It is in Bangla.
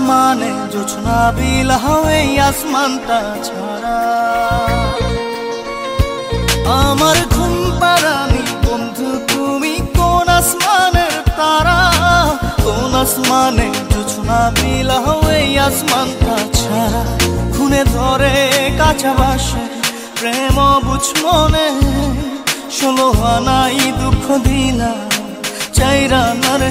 আসমানে জোছনা বিলাও এই আসমানটা ছাড়া। আমার ঘুম পাড়ানি বন্ধু তুমি কোন আসমানের তারা, কোন আসমানে জোছনা বিলাও এই আসমানটা ছাড়া। খুনে ধরে কাঁচা বাসে প্রেম বুঝ মনে, 16 আনাই দুঃখ দিলা চাইরা নার